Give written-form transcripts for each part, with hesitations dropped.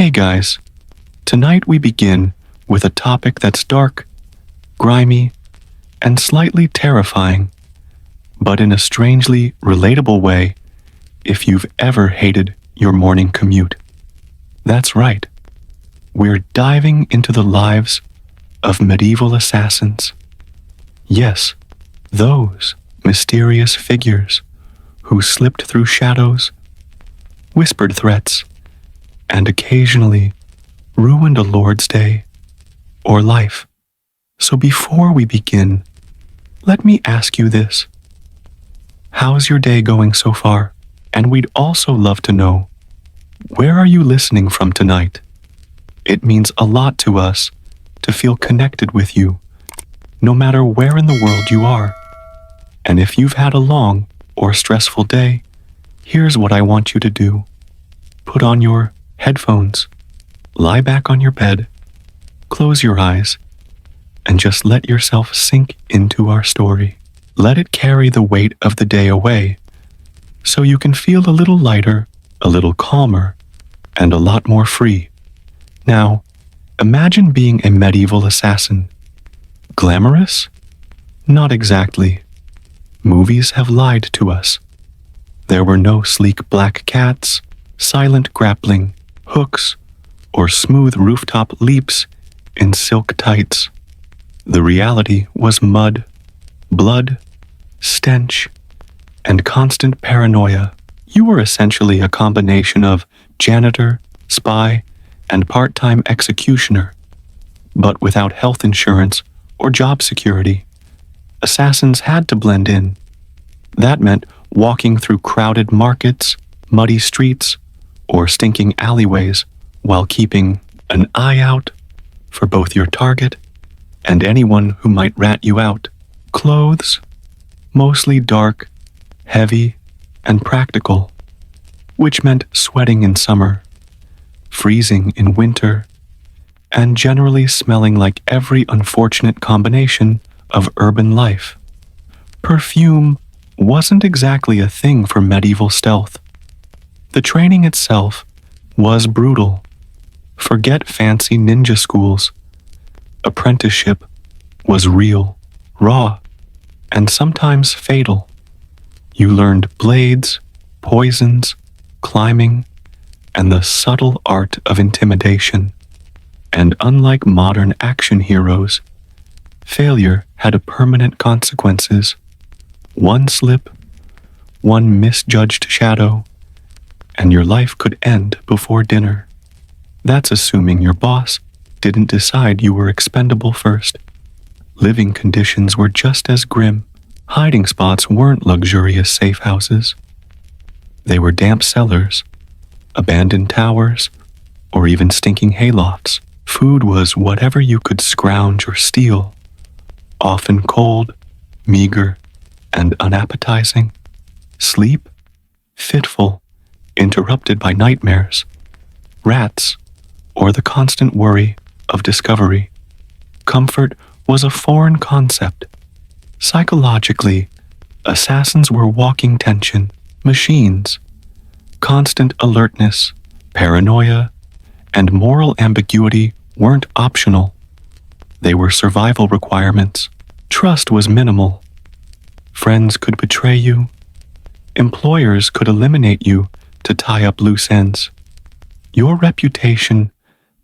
Hey guys, tonight we begin with a topic that's dark, grimy, and slightly terrifying, but in a strangely relatable way if you've ever hated your morning commute. That's right, we're diving into the lives of medieval assassins. Yes, those mysterious figures who slipped through shadows, whispered threats, and occasionally ruined a lord's day or life. So before we begin, let me ask you this. How's your day going so far? And we'd also love to know, where are you listening from tonight? It means a lot to us to feel connected with you, no matter where in the world you are. And if you've had a long or stressful day, here's what I want you to do. Put on your headphones, lie back on your bed, close your eyes, and just let yourself sink into our story. Let it carry the weight of the day away, so you can feel a little lighter, a little calmer, and a lot more free. Now, imagine being a medieval assassin. Glamorous? Not exactly. Movies have lied to us. There were no sleek black cats, silent grappling, hooks, or smooth rooftop leaps in silk tights. The reality was mud, blood, stench, and constant paranoia. You were essentially a combination of janitor, spy, and part-time executioner, but without health insurance or job security. Assassins had to blend in. That meant walking through crowded markets, muddy streets, or stinking alleyways while keeping an eye out for both your target and anyone who might rat you out. Clothes, mostly dark, heavy, and practical, which meant sweating in summer, freezing in winter, and generally smelling like every unfortunate combination of urban life. Perfume wasn't exactly a thing for medieval stealth. The training itself was brutal. Forget fancy ninja schools. Apprenticeship was real, raw, and sometimes fatal. You learned blades, poisons, climbing, and the subtle art of intimidation. And unlike modern action heroes, failure had permanent consequences. One slip, one misjudged shadow, and your life could end before dinner. That's assuming your boss didn't decide you were expendable first. Living conditions were just as grim. Hiding spots weren't luxurious safe houses. They were damp cellars, abandoned towers, or even stinking haylofts. Food was whatever you could scrounge or steal, often cold, meager, and unappetizing. Sleep, fitful, interrupted by nightmares, rats, or the constant worry of discovery. Comfort was a foreign concept. Psychologically, assassins were walking tension, machines. Constant alertness, paranoia, and moral ambiguity weren't optional. They were survival requirements. Trust was minimal. Friends could betray you. Employers could eliminate you to tie up loose ends. Your reputation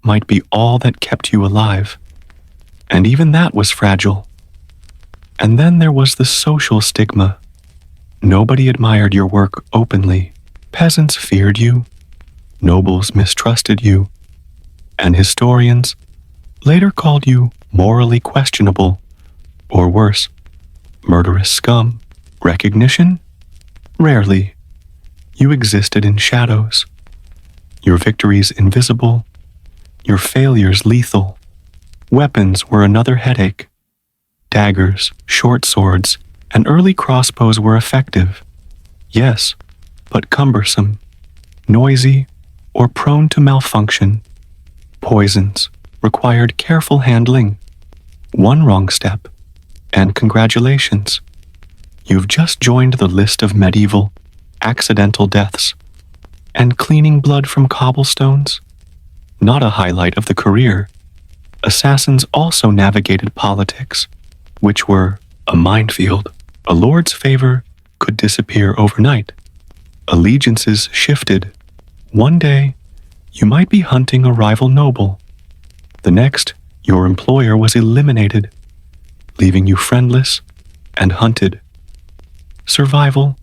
might be all that kept you alive, and even that was fragile. And then there was the social stigma. Nobody admired your work openly. Peasants feared you, nobles mistrusted you, and historians later called you morally questionable, or worse, murderous scum. Recognition? Rarely. You existed in shadows. Your victories invisible, your failures lethal. Weapons were another headache. Daggers, short swords, and early crossbows were effective. Yes, but cumbersome, noisy, or prone to malfunction. Poisons required careful handling. One wrong step, and congratulations. You've just joined the list of medieval, accidental deaths. And cleaning blood from cobblestones? not a highlight of the career. Assassins also navigated politics, which were a minefield. A lord's favor could disappear overnight. Allegiances shifted. One day, you might be hunting a rival noble. The next, your employer was eliminated, leaving you friendless and hunted. Survival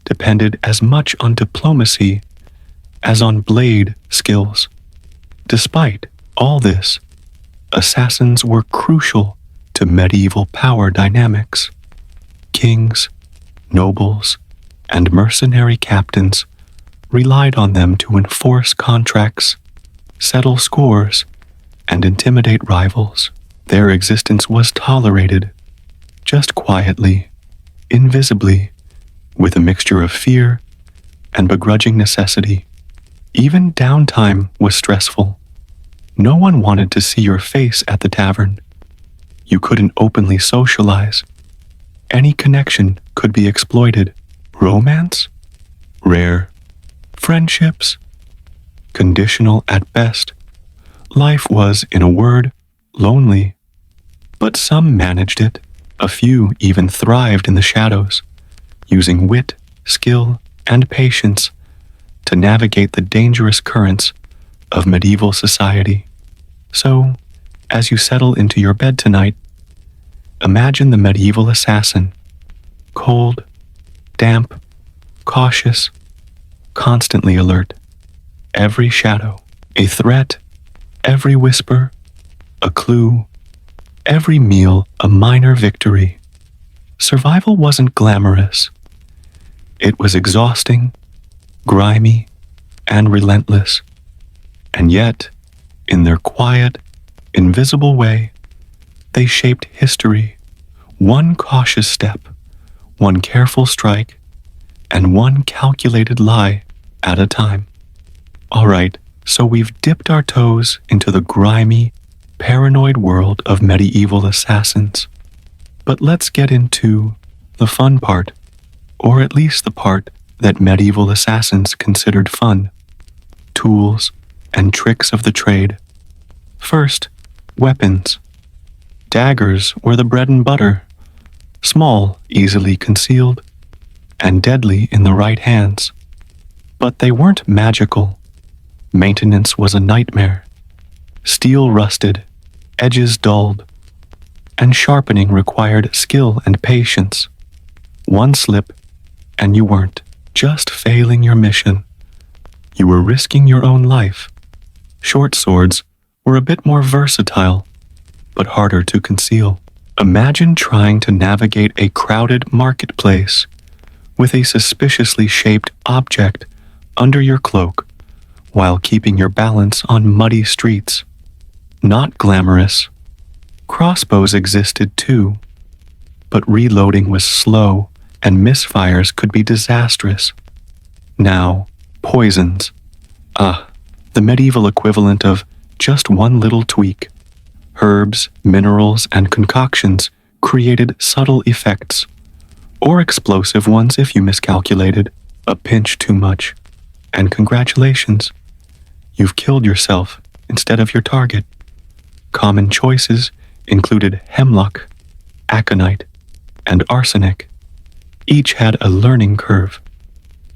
depended as much on diplomacy as on blade skills. Despite all this, assassins were crucial to medieval power dynamics. Kings, nobles, and mercenary captains relied on them to enforce contracts, settle scores, and intimidate rivals. Their existence was tolerated, just quietly, invisibly, with a mixture of fear and begrudging necessity. Even downtime was stressful. No one wanted to see your face at the tavern. You couldn't openly socialize. Any connection could be exploited. Romance? Rare. Friendships? Conditional at best. Life was, in a word, lonely. But some managed it. A few even thrived in the shadows, using wit, skill, and patience to navigate the dangerous currents of medieval society. So, as you settle into your bed tonight, imagine the medieval assassin, cold, damp, cautious, constantly alert. Every shadow, a threat, every whisper, a clue, every meal a minor victory. Survival wasn't glamorous. It was exhausting, grimy, and relentless. And yet, in their quiet, invisible way, they shaped history, one cautious step, one careful strike, and one calculated lie at a time. All right, so we've dipped our toes into the grimy, paranoid world of medieval assassins. But let's get into the fun part, or at least the part that medieval assassins considered fun: tools and tricks of the trade. First, weapons. Daggers were the bread and butter, small, easily concealed, and deadly in the right hands. But they weren't magical. Maintenance was a nightmare. Steel rusted, edges dulled, and sharpening required skill and patience. One slip, and you weren't just failing your mission. You were risking your own life. Short swords were a bit more versatile, but harder to conceal. Imagine trying to navigate a crowded marketplace with a suspiciously shaped object under your cloak while keeping your balance on muddy streets. Not glamorous. Crossbows existed too, but reloading was slow and misfires could be disastrous. Now, poisons. The medieval equivalent of just one little tweak. Herbs, minerals, and concoctions created subtle effects, or explosive ones if you miscalculated, a pinch too much. And congratulations, you've killed yourself instead of your target. Common choices included hemlock, aconite, and arsenic. Each had a learning curve.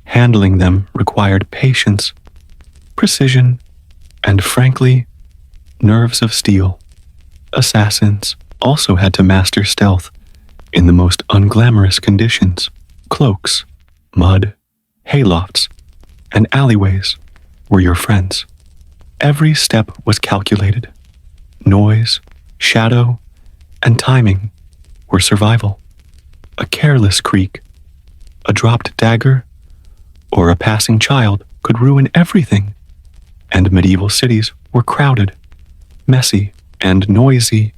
Handling them required patience, precision, and frankly, nerves of steel. Assassins also had to master stealth in the most unglamorous conditions. Cloaks, mud, haylofts, and alleyways were your friends. Every step was calculated. Noise, shadow, and timing were survival. A careless creak, a dropped dagger, or a passing child could ruin everything. And medieval cities were crowded, messy, and noisy,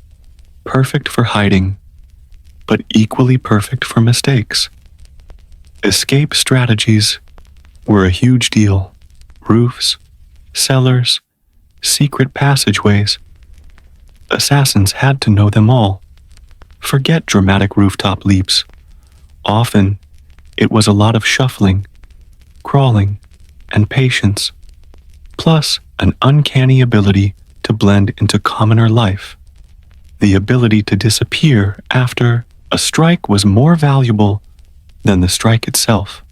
perfect for hiding, but equally perfect for mistakes. Escape strategies were a huge deal. Roofs, cellars, secret passageways. Assassins had to know them all. Forget dramatic rooftop leaps. Often, it was a lot of shuffling, crawling, and patience. Plus, an uncanny ability to blend into commoner life. The ability to disappear after a strike was more valuable than the strike itself.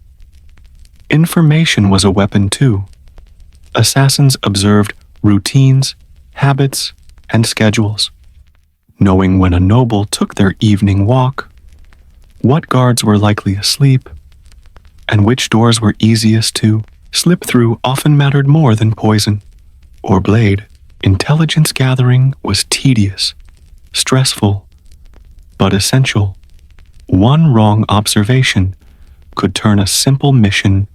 Information was a weapon too. Assassins observed routines, habits, and schedules, knowing when a noble took their evening walk, what guards were likely asleep, and which doors were easiest to slip through often mattered more than poison or blade. Intelligence gathering was tedious, stressful, but essential. One wrong observation could turn a simple mission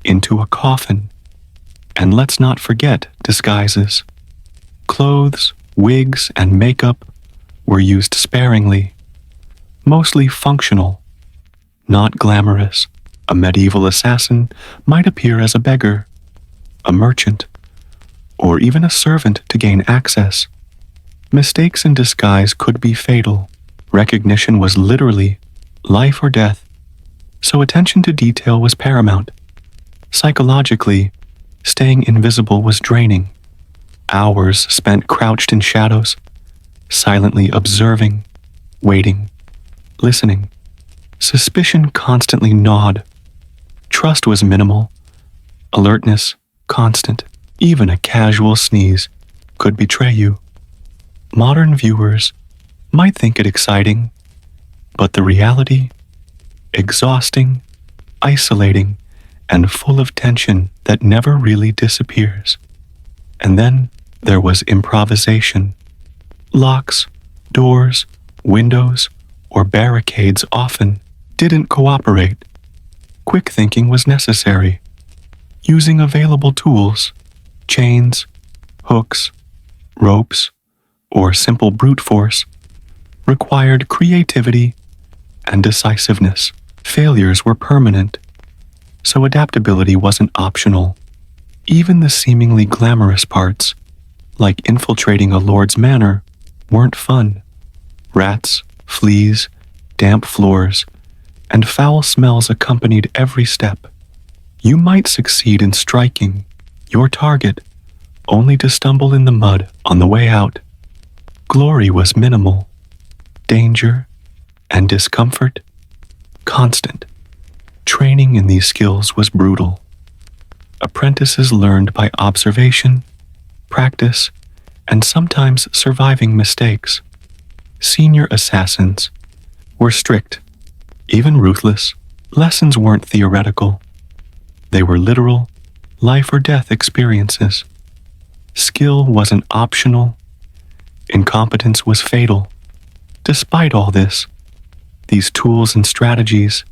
into a coffin. And let's not forget disguises. Clothes, wigs, and makeup were used sparingly, mostly functional, not glamorous. A medieval assassin might appear as a beggar, a merchant, or even a servant to gain access. Mistakes in disguise could be fatal. Recognition was literally life or death, so attention to detail was paramount. Psychologically, staying invisible was draining. Hours spent crouched in shadows, silently observing, waiting, listening. Suspicion constantly gnawed. Trust was minimal, alertness constant. Even a casual sneeze could betray you. Modern viewers might think it exciting, but the reality, exhausting, isolating, and full of tension that never really disappears. And then there was improvisation. Locks, doors, windows, or barricades often didn't cooperate. Quick thinking was necessary. Using available tools, chains, hooks, ropes, or simple brute force, required creativity and decisiveness. Failures were permanent, so adaptability wasn't optional. Even the seemingly glamorous parts, like infiltrating a lord's manor, weren't fun. Rats, fleas, damp floors, and foul smells accompanied every step. You might succeed in striking your target, only to stumble in the mud on the way out. Glory was minimal. Danger and discomfort, constant. Training in these skills was brutal. Apprentices learned by observation, practice, and sometimes surviving mistakes. Senior assassins were strict, even ruthless. Lessons weren't theoretical. They were literal, life or death experiences. Skill wasn't optional. Incompetence was fatal. Despite all this, these tools and strategies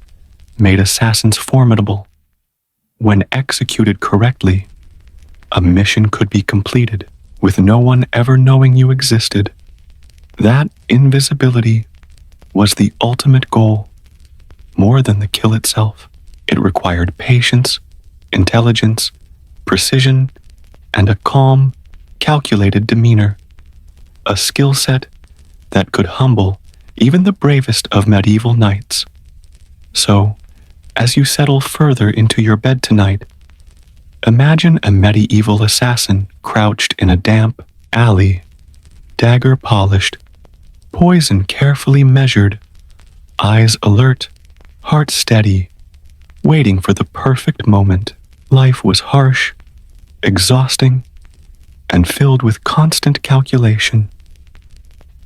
made assassins formidable. When executed correctly, a mission could be completed with no one ever knowing you existed. That invisibility was the ultimate goal, more than the kill itself. It required patience, intelligence, precision, and a calm, calculated demeanor. A skill set that could humble even the bravest of medieval knights. So, as you settle further into your bed tonight, imagine a medieval assassin crouched in a damp alley, dagger polished, poison carefully measured, eyes alert, heart steady, waiting for the perfect moment. Life was harsh, exhausting, and filled with constant calculation.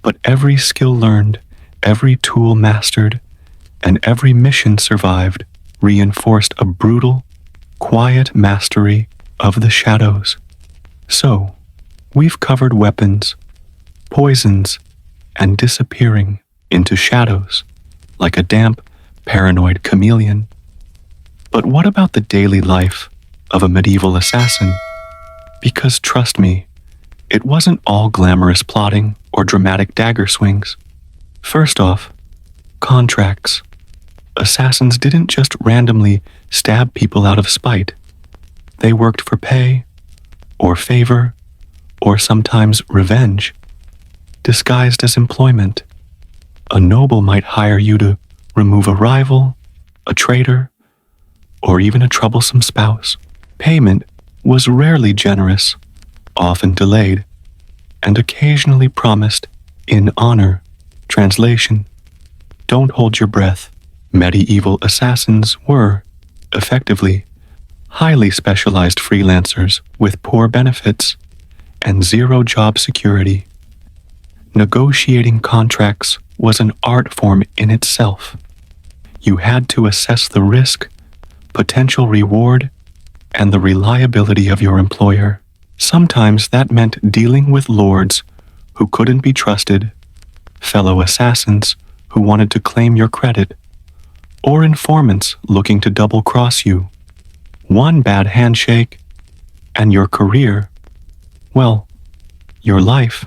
But every skill learned, every tool mastered, and every mission survived reinforced a brutal, quiet mastery of the shadows. So, we've covered weapons, poisons, and disappearing into shadows, like a damp, paranoid chameleon. But what about the daily life of a medieval assassin? Because trust me, it wasn't all glamorous plotting or dramatic dagger swings. First off, contracts. Assassins didn't just randomly stab people out of spite. They worked for pay, or favor, or sometimes revenge, disguised as employment. A noble might hire you to remove a rival, a traitor, or even a troublesome spouse. Payment was rarely generous, often delayed, and occasionally promised in honor. Translation: don't hold your breath. Medieval assassins were, effectively, highly specialized freelancers with poor benefits and zero job security. Negotiating contracts was an art form in itself. You had to assess the risk, potential reward, and the reliability of your employer. Sometimes that meant dealing with lords who couldn't be trusted, fellow assassins who wanted to claim your credit, or informants looking to double-cross you. One bad handshake, and your career, well, your life,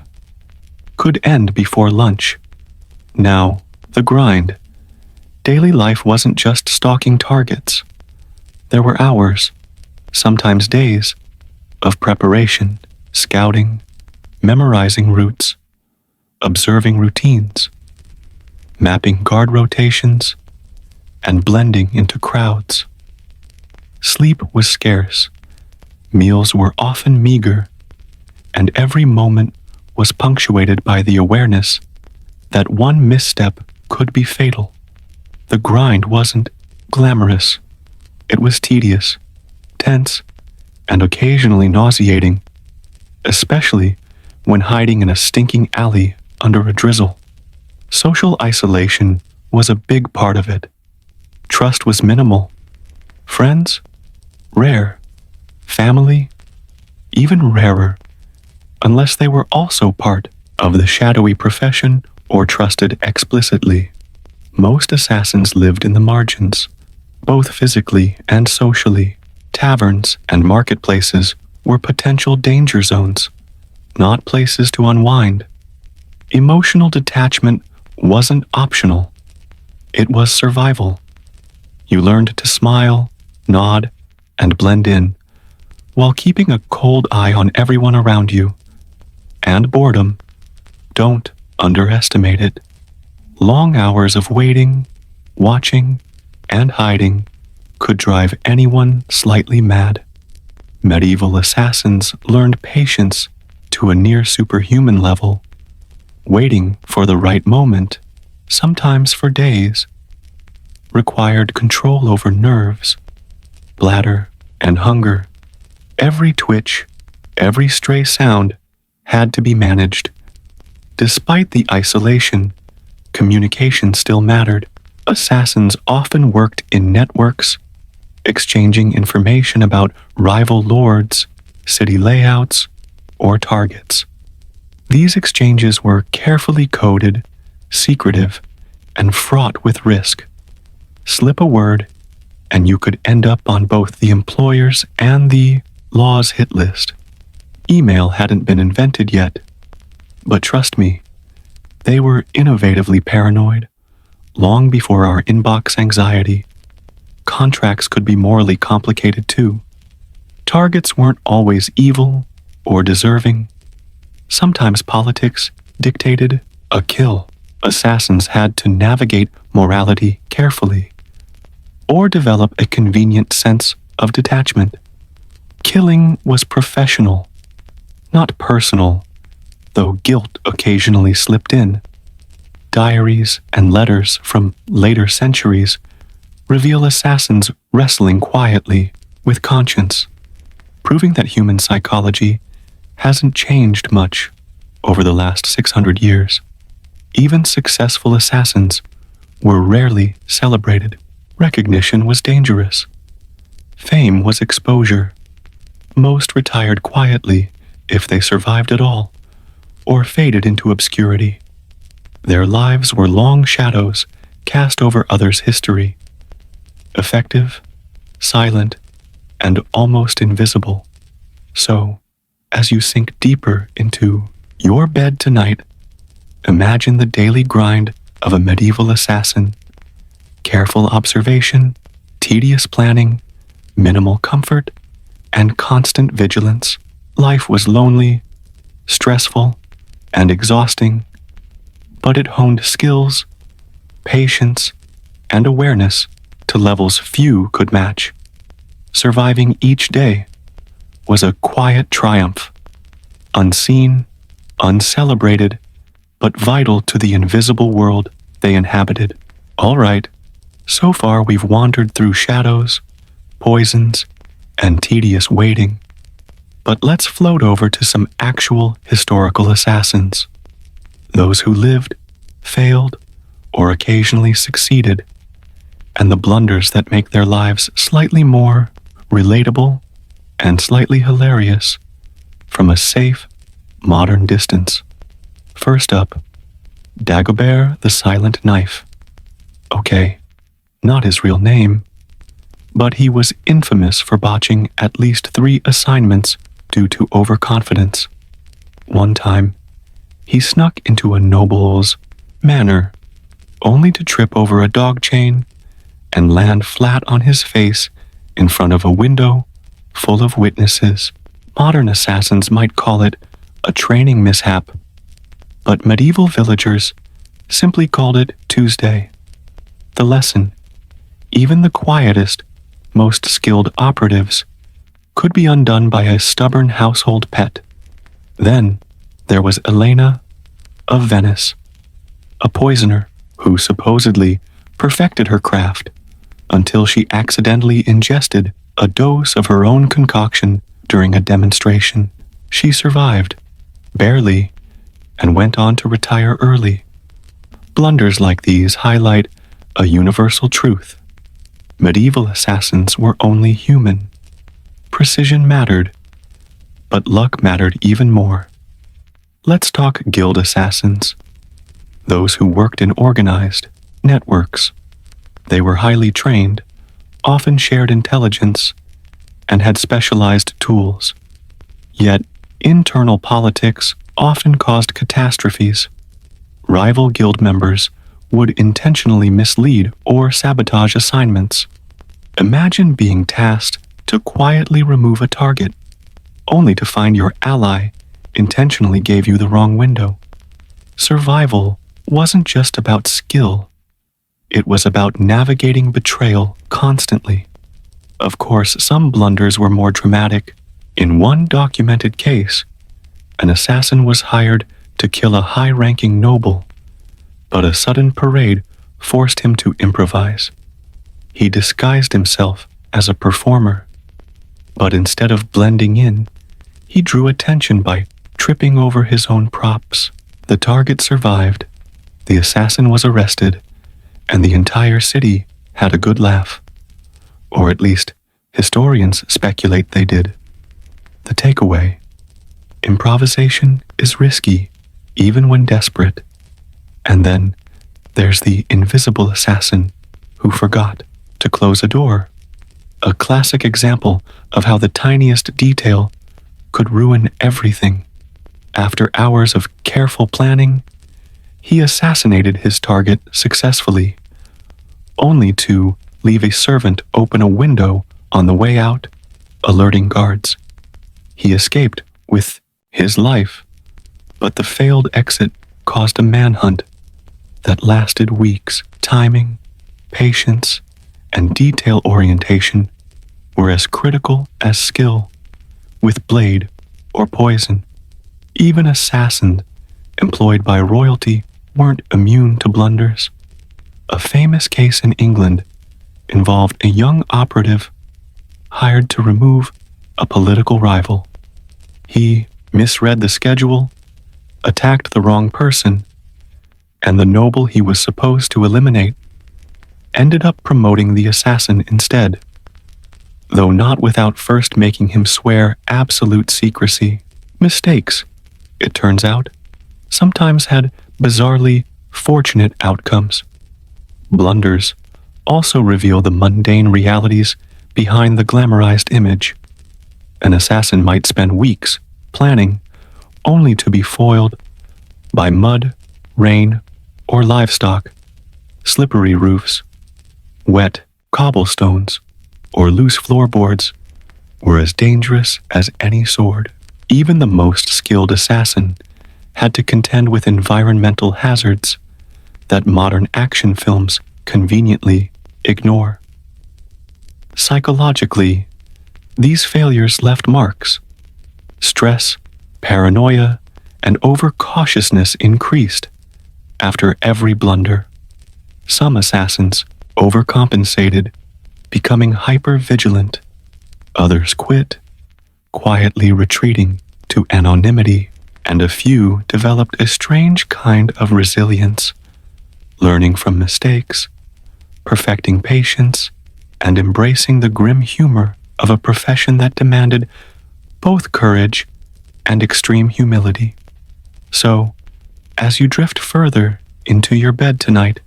could end before lunch. Now, the grind. Daily life wasn't just stalking targets. There were hours, sometimes days, of preparation, scouting, memorizing routes, observing routines, mapping guard rotations, and blending into crowds. Sleep was scarce, meals were often meager, and every moment was punctuated by the awareness that one misstep could be fatal. The grind wasn't glamorous. It was tedious, tense, and occasionally nauseating, especially when hiding in a stinking alley under a drizzle. Social isolation was a big part of it. Trust was minimal. Friends? Rare. Family? Even rarer, unless they were also part of the shadowy profession or trusted explicitly. Most assassins lived in the margins, both physically and socially. Taverns and marketplaces were potential danger zones, not places to unwind. Emotional detachment wasn't optional. It was survival. You learned to smile, nod, and blend in, while keeping a cold eye on everyone around you. And boredom. Don't underestimate it. Long hours of waiting, watching, and hiding could drive anyone slightly mad. Medieval assassins learned patience to a near superhuman level, waiting for the right moment, sometimes for days, required control over nerves, bladder, and hunger. Every twitch, every stray sound had to be managed. Despite the isolation, communication still mattered. Assassins often worked in networks, exchanging information about rival lords, city layouts, or targets. These exchanges were carefully coded, secretive, and fraught with risk. Slip a word, and you could end up on both the employer's and the law's hit list. Email hadn't been invented yet, but trust me, they were innovatively paranoid, long before our inbox anxiety. Contracts could be morally complicated too. Targets weren't always evil or deserving. Sometimes politics dictated a kill. Assassins had to navigate morality carefully, or develop a convenient sense of detachment. Killing was professional, not personal, though guilt occasionally slipped in. Diaries and letters from later centuries reveal assassins wrestling quietly with conscience, proving that human psychology hasn't changed much over the last 600 years. Even successful assassins were rarely celebrated. Recognition was dangerous. Fame was exposure. Most retired quietly, if they survived at all, or faded into obscurity. Their lives were long shadows cast over others' history. Effective, silent, and almost invisible. So, as you sink deeper into your bed tonight, imagine the daily grind of a medieval assassin. Careful observation, tedious planning, minimal comfort, and constant vigilance. Life was lonely, stressful, and exhausting, but it honed skills, patience, and awareness to levels few could match. Surviving each day was a quiet triumph unseen, uncelebrated, but vital to the invisible world they inhabited. All right, so far we've wandered through shadows, poisons, and tedious waiting. But let's float over to some actual historical assassins. Those who lived, failed, or occasionally succeeded, and the blunders that make their lives slightly more relatable and slightly hilarious from a safe, modern distance. First up, Dagobert the Silent Knife. Okay, not his real name, but he was infamous for botching at least 3 assignments due to overconfidence. One time, he snuck into a noble's manor, only to trip over a dog chain and land flat on his face in front of a window full of witnesses. Modern assassins might call it a training mishap, but medieval villagers simply called it Tuesday. The lesson: even the quietest, most skilled operatives could be undone by a stubborn household pet. Then there was Elena of Venice, a poisoner who supposedly perfected her craft until she accidentally ingested a dose of her own concoction during a demonstration. She survived, barely, and went on to retire early. Blunders like these highlight a universal truth. Medieval assassins were only human. Precision mattered, but luck mattered even more. Let's talk guild assassins, those who worked in organized networks. They were highly trained, often shared intelligence, and had specialized tools. Yet, internal politics often caused catastrophes. Rival guild members would intentionally mislead or sabotage assignments. Imagine being tasked to quietly remove a target, only to find your ally intentionally gave you the wrong window. Survival wasn't just about skill. It was about navigating betrayal constantly. Of course, some blunders were more dramatic. In one documented case, an assassin was hired to kill a high-ranking noble, but a sudden parade forced him to improvise. He disguised himself as a performer, but instead of blending in, he drew attention by tripping over his own props. The target survived, the assassin was arrested, and the entire city had a good laugh. Or at least, historians speculate they did. The takeaway: improvisation is risky, even when desperate. And then there's the invisible assassin who forgot to close a door. A classic example of how the tiniest detail could ruin everything. After hours of careful planning, he assassinated his target successfully, only to leave a servant open a window on the way out, alerting guards. He escaped with his life, but the failed exit caused a manhunt that lasted weeks. Timing, patience, and detail orientation were as critical as skill. With blade or poison, even assassins employed by royalty weren't immune to blunders. A famous case in England involved a young operative hired to remove a political rival. He misread the schedule, attacked the wrong person, and the noble he was supposed to eliminate ended up promoting the assassin instead, though not without first making him swear absolute secrecy. Mistakes, it turns out, sometimes had bizarrely fortunate outcomes. Blunders also reveal the mundane realities behind the glamorized image. An assassin might spend weeks planning, only to be foiled by mud, rain, or livestock, slippery roofs, wet cobblestones, or loose floorboards were as dangerous as any sword. Even the most skilled assassin had to contend with environmental hazards that modern action films conveniently ignore. Psychologically, these failures left marks. Stress, Paranoia and overcautiousness increased after every blunder. Some assassins overcompensated, becoming hyper-vigilant. Others quit, quietly retreating to anonymity, and a few developed a strange kind of resilience, learning from mistakes, perfecting patience, and embracing the grim humor of a profession that demanded both courage and extreme humility. So, as you drift further into your bed tonight,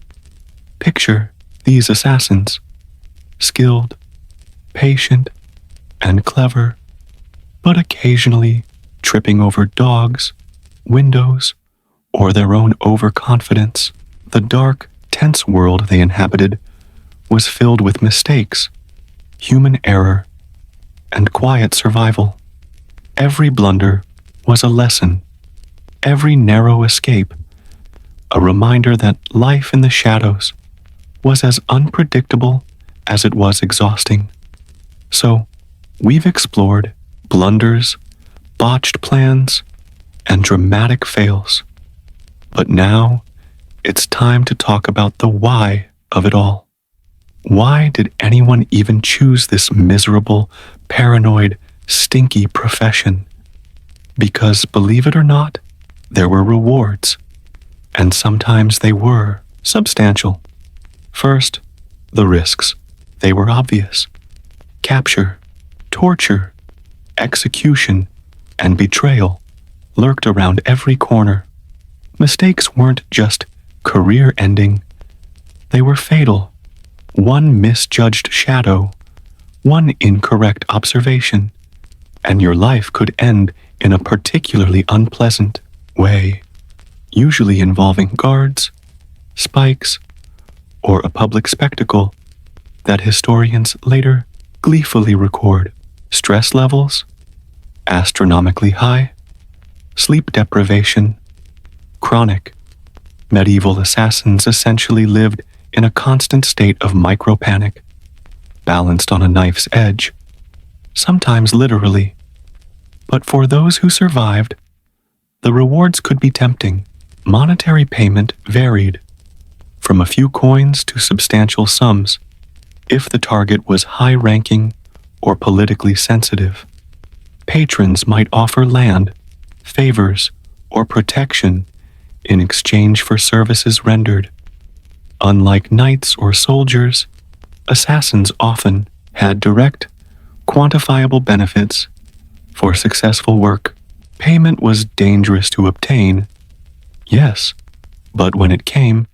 picture these assassins, skilled, patient, and clever, but occasionally tripping over dogs, windows, or their own overconfidence. The dark, tense world they inhabited was filled with mistakes, human error, and quiet survival. Every blunder was a lesson, every narrow escape a reminder that life in the shadows was as unpredictable as it was exhausting. So, we've explored blunders, botched plans, and dramatic fails. But now, it's time to talk about the why of it all. Why did anyone even choose this miserable, paranoid, stinky profession? Because, believe it or not, there were rewards, and sometimes they were substantial. First, the risks. They were obvious. Capture, torture, execution, and betrayal lurked around every corner. Mistakes weren't just career-ending. They were fatal. One misjudged shadow, one incorrect observation, and your life could end in a particularly unpleasant way, usually involving guards, spikes, or a public spectacle that historians later gleefully record. Stress levels, astronomically high, sleep deprivation, chronic. Medieval assassins essentially lived in a constant state of micro-panic, balanced on a knife's edge, sometimes literally. But for those who survived, the rewards could be tempting. Monetary payment varied, from a few coins to substantial sums, if the target was high-ranking or politically sensitive. Patrons might offer land, favors, or protection in exchange for services rendered. Unlike knights or soldiers, assassins often had direct, quantifiable benefits for successful work. Payment was dangerous to obtain, yes, but when it came,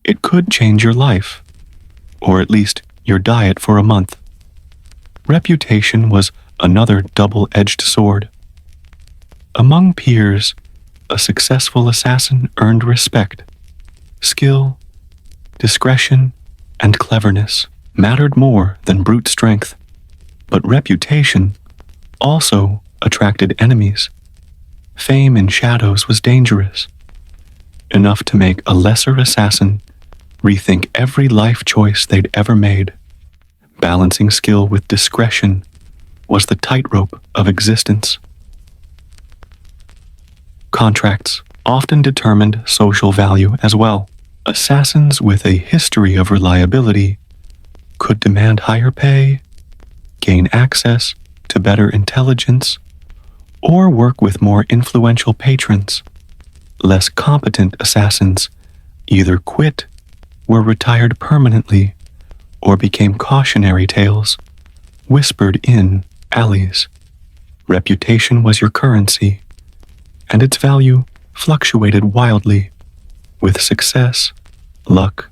it could change your life, or at least your diet for a month. Reputation was another double-edged sword. Among peers, a successful assassin earned respect. Skill, discretion, and cleverness mattered more than brute strength, but reputation also attracted enemies. Fame in shadows was dangerous, enough to make a lesser assassin rethink every life choice they'd ever made. Balancing skill with discretion was the tightrope of existence. Contracts often determined social value as well. Assassins with a history of reliability could demand higher pay, gain access to better intelligence, or work with more influential patrons. Less competent assassins either quit, were retired permanently, or became cautionary tales, whispered in alleys. Reputation was your currency, and its value fluctuated wildly with success, luck,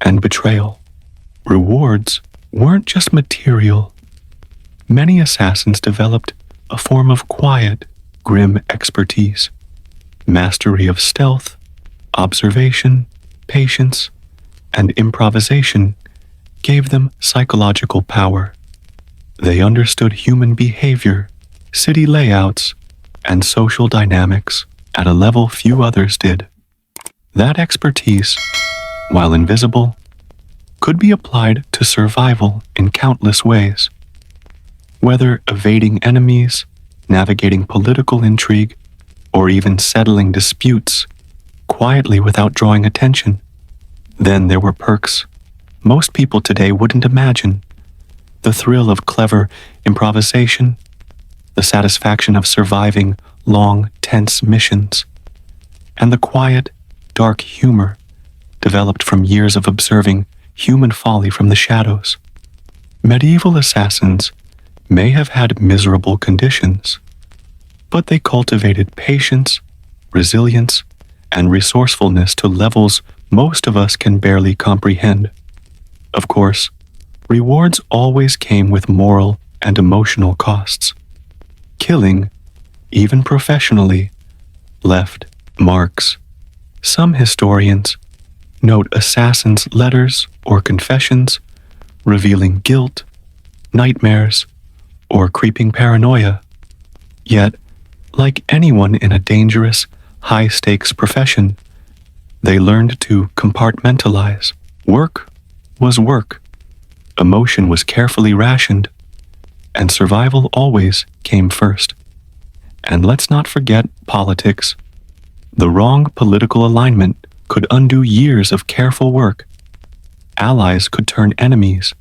and betrayal. Rewards weren't just material. Many assassins developed a form of quiet, grim expertise, mastery of stealth, observation, patience, and improvisation gave them psychological power. They understood human behavior, city layouts, and social dynamics at a level few others did. That expertise, while invisible, could be applied to survival in countless ways. Whether evading enemies, navigating political intrigue, or even settling disputes quietly without drawing attention. Then there were perks most people today wouldn't imagine. The thrill of clever improvisation, the satisfaction of surviving long, tense missions, and the quiet, dark humor developed from years of observing human folly from the shadows. Medieval assassins may have had miserable conditions, but they cultivated patience, resilience, and resourcefulness to levels most of us can barely comprehend. Of course, rewards always came with moral and emotional costs. Killing, even professionally, left marks. Some historians note assassins' letters or confessions revealing guilt, nightmares, or creeping paranoia. Yet, like anyone in a dangerous, high-stakes profession, they learned to compartmentalize. Work was work, emotion was carefully rationed, and survival always came first. And let's not forget politics. The wrong political alignment could undo years of careful work. Allies could turn enemies,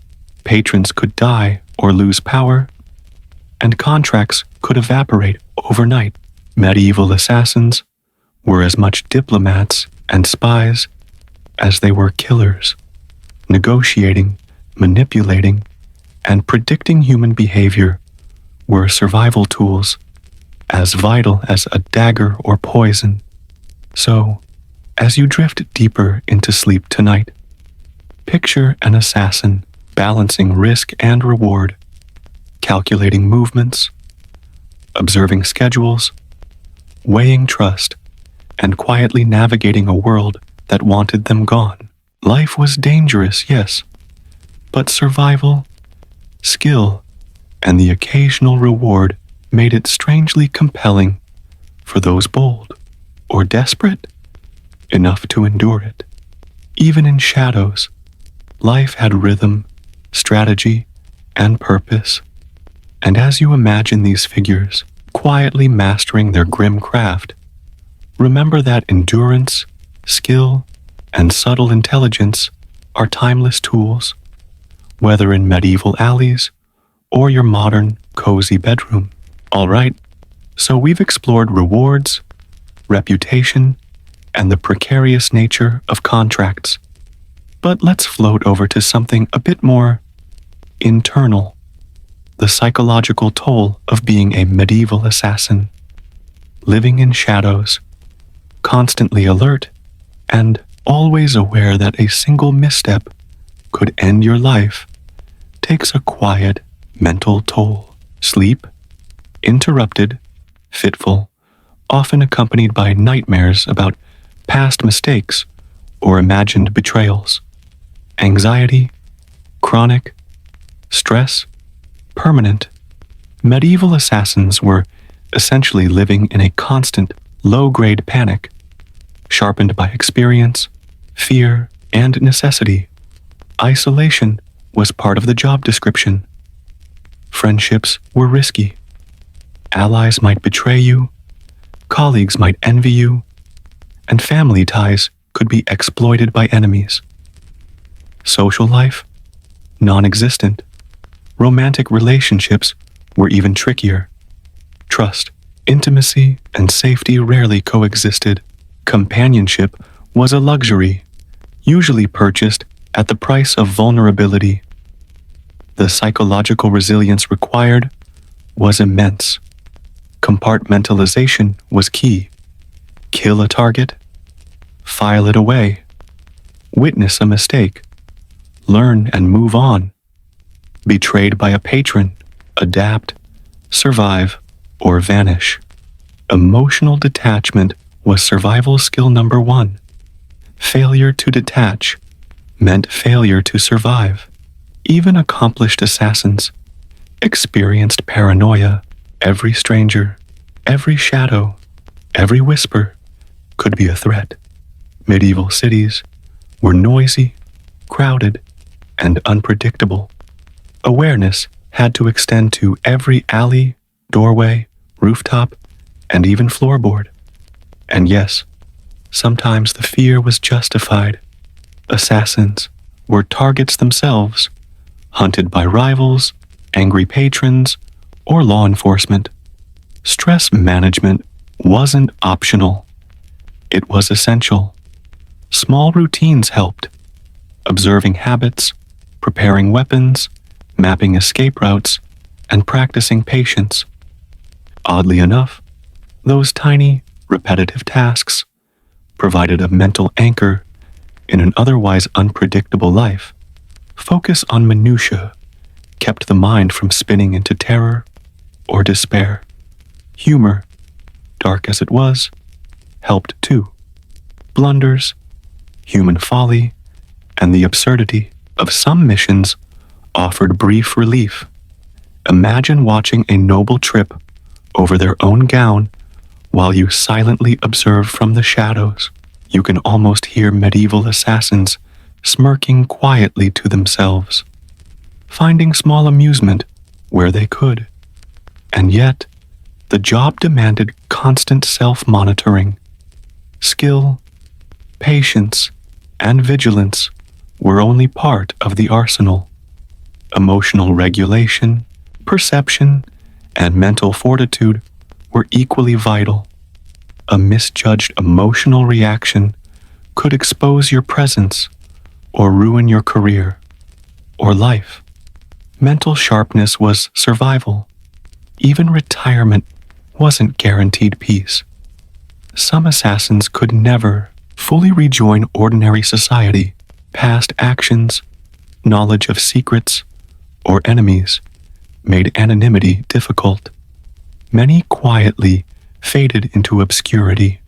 patrons could die or lose power, and contracts could evaporate overnight. Medieval assassins were as much diplomats and spies as they were killers, negotiating, manipulating, and predicting human behavior were survival tools as vital as a dagger or poison. So, as you drift deeper into sleep tonight, picture an assassin balancing risk and reward, calculating movements, observing schedules, weighing trust, and quietly navigating a world that wanted them gone. Life was dangerous, yes, but survival, skill, and the occasional reward made it strangely compelling for those bold or desperate enough to endure it. Even in shadows, life had rhythm, strategy, and purpose. And as you imagine these figures quietly mastering their grim craft, remember that endurance, skill, and subtle intelligence are timeless tools, whether in medieval alleys or your modern, cozy bedroom. All right, so we've explored rewards, reputation, and the precarious nature of contracts. But let's float over to something a bit more internal, the psychological toll of being a medieval assassin, living in shadows, constantly alert, and always aware that a single misstep could end your life, takes a quiet mental toll. Sleep, interrupted, fitful, often accompanied by nightmares about past mistakes or imagined betrayals. Anxiety, chronic, stress, permanent. Medieval assassins were essentially living in a constant, low-grade panic, sharpened by experience, fear, and necessity. Isolation was part of the job description. Friendships were risky. Allies might betray you, colleagues might envy you, and family ties could be exploited by enemies. Social life? Non-existent. Romantic relationships were even trickier. Trust, intimacy, and safety rarely coexisted. Companionship was a luxury, usually purchased at the price of vulnerability. The psychological resilience required was immense. Compartmentalization was key. Kill a target, file it away, witness a mistake, learn and move on. Betrayed by a patron, adapt, survive, or vanish. Emotional detachment was survival skill number one. Failure to detach meant failure to survive. Even accomplished assassins experienced paranoia. Every stranger, every shadow, every whisper could be a threat. Medieval cities were noisy, crowded, and unpredictable. Awareness had to extend to every alley, doorway, rooftop, and even floorboard. And yes, sometimes the fear was justified. Assassins were targets themselves, hunted by rivals, angry patrons, or law enforcement. Stress management wasn't optional. It was essential. Small routines helped. Observing habits, preparing weapons, mapping escape routes, and practicing patience. Oddly enough, those tiny, repetitive tasks provided a mental anchor in an otherwise unpredictable life. Focus on minutiae kept the mind from spinning into terror or despair. Humor, dark as it was, helped too. Blunders, human folly, and the absurdity of some missions offered brief relief. Imagine watching a noble trip over their own gown while you silently observe from the shadows. You can almost hear medieval assassins smirking quietly to themselves, finding small amusement where they could. And yet, the job demanded constant self-monitoring. Skill, patience, and vigilance were only part of the arsenal. Emotional regulation, perception, and mental fortitude were equally vital. A misjudged emotional reaction could expose your presence or ruin your career or life. Mental sharpness was survival. Even retirement wasn't guaranteed peace. Some assassins could never fully rejoin ordinary society. Past actions, knowledge of secrets, or enemies made anonymity difficult. Many quietly faded into obscurity,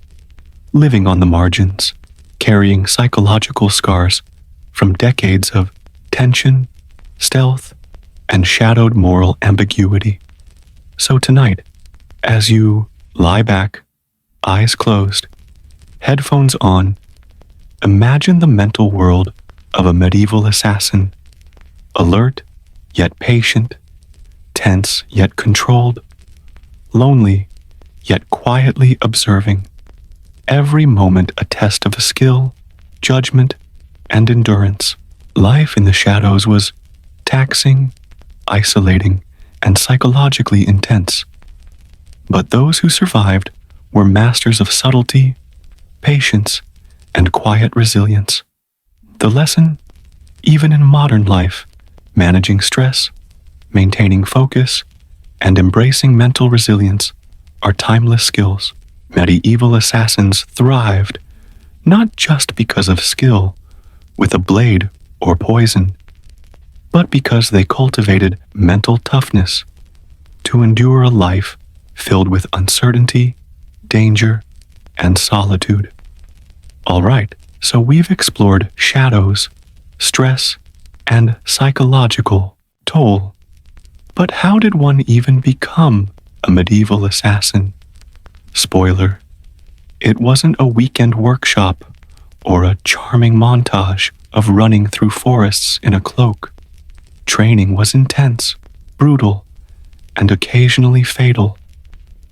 living on the margins, carrying psychological scars from decades of tension, stealth, and shadowed moral ambiguity. So tonight, as you lie back, eyes closed, headphones on, imagine the mental world of a medieval assassin, alert yet patient, tense yet controlled, lonely yet quietly observing. Every moment a test of skill, judgment, and endurance. Life in the shadows was taxing, isolating, and psychologically intense. But those who survived were masters of subtlety, patience, and quiet resilience. The lesson, even in modern life, managing stress, maintaining focus, and embracing mental resilience are timeless skills. Medieval assassins thrived not just because of skill with a blade or poison, but because they cultivated mental toughness to endure a life filled with uncertainty, danger, and solitude. All right, so we've explored shadows, stress, and psychological toll. But how did one even become a medieval assassin? Spoiler, it wasn't a weekend workshop or a charming montage of running through forests in a cloak. Training was intense, brutal, and occasionally fatal.